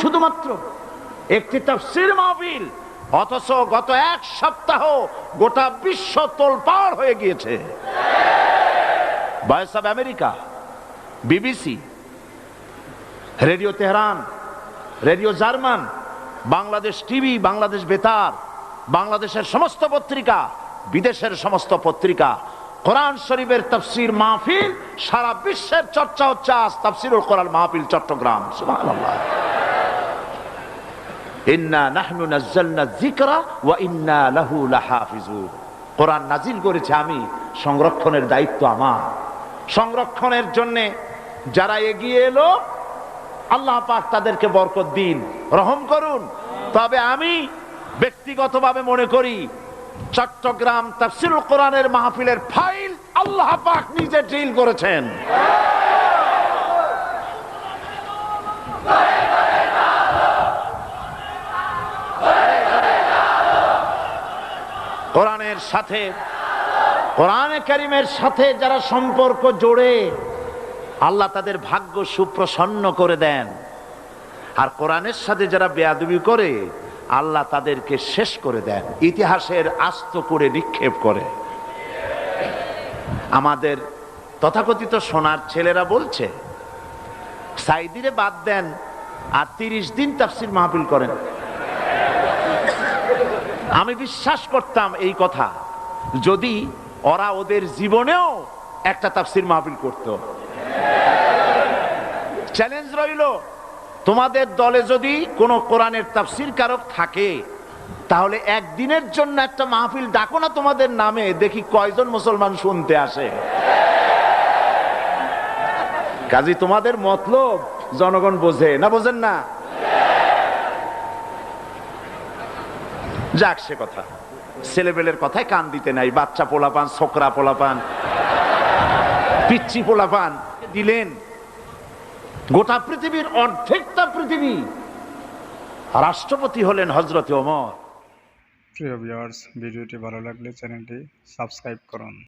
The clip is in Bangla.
শুধুমাত্র একটি তাফসীর মাহফিল, অথচ গত এক সপ্তাহ গোটা বিশ্ব তোলপাড় হয়ে গিয়েছে। Voice of America, BBC, radio Tehran, radio German, Bangladesh TV, Bangladesh বেতার, বাংলাদেশের সমস্ত পত্রিকা, বিদেশের সমস্ত পত্রিকা, কোরআন শরীফের তাফসীর মাহফিল সারা বিশ্বের চর্চা হচ্ছে। আজ তাফসীরুল কোরআন মাহফিল চট্টগ্রাম। সুবহানাল্লাহ। ইন্না নাহনু নাযালনা যিকরা ওয়া ইন্না লাহু লাহাফিজুন। কোরআন নাজিল করেছে আমি, সংরক্ষণের দায়িত্ব আমার। সংরক্ষণের জন্য যারা এগিয়ে এলো, আল্লাহ পাক তাদেরকে বরকত দিন, রহম করুন। তবে আমি ব্যক্তিগতভাবে মনে করি চট্টগ্রাম তাফসীরুল কোরআনের মাহফিলের ফাইল আল্লাহ পাক নিজে ডিল করেছেন। কোরআনের সাথে, কোরআনে কারীমের সাথে যারা সম্পর্ক জোড়ে, আল্লাহ তাদের ভাগ্য সুপ্রসন্ন করে দেন। আর কোরআনের সাথে যারা বেয়াদবি করে, আল্লাহ তাদেরকে শেষ করে দেন, ইতিহাসের আস্ত করে নিক্ষেপ করে। আমাদের তথাকথিত সোনার ছেলেরা বলছে সাইদিরে বাদ দেন আর 30 দিন তাফসীর মাহফিল করেন। আমি বিশ্বাস করতাম এই কথা যদি ওরা ওদের জীবনেও একটা তাফসীর মাহফিল করত। চ্যালেঞ্জ রইল, তোমাদের দলে যদি কোনো কোরআনের তাফসীর কারক থাকে তাহলে একদিনের জন্য একটা মাহফিল ডাকো না তোমাদের নামে, দেখি কয়জন মুসলমান শুনতে আসে। কাজী তোমাদের মতলব জনগণ বোঝে না, বোঝেন না? যাক, সে কথা, ছেলেবেলের কথায় কান দিতে নাই। বাচ্চা পোলাপান, ছোকরা পোলাপান, পিচ্চি পোলাপান দিলেন। গোটা পৃথিবীর অর্ধেকটা পৃথিবী রাষ্ট্রপতি হলেন হযরত ওমর। প্রিয় ভিউয়ার্স, ভিডিওটি ভালো লাগলে চ্যানেলটি সাবস্ক্রাইব করুন।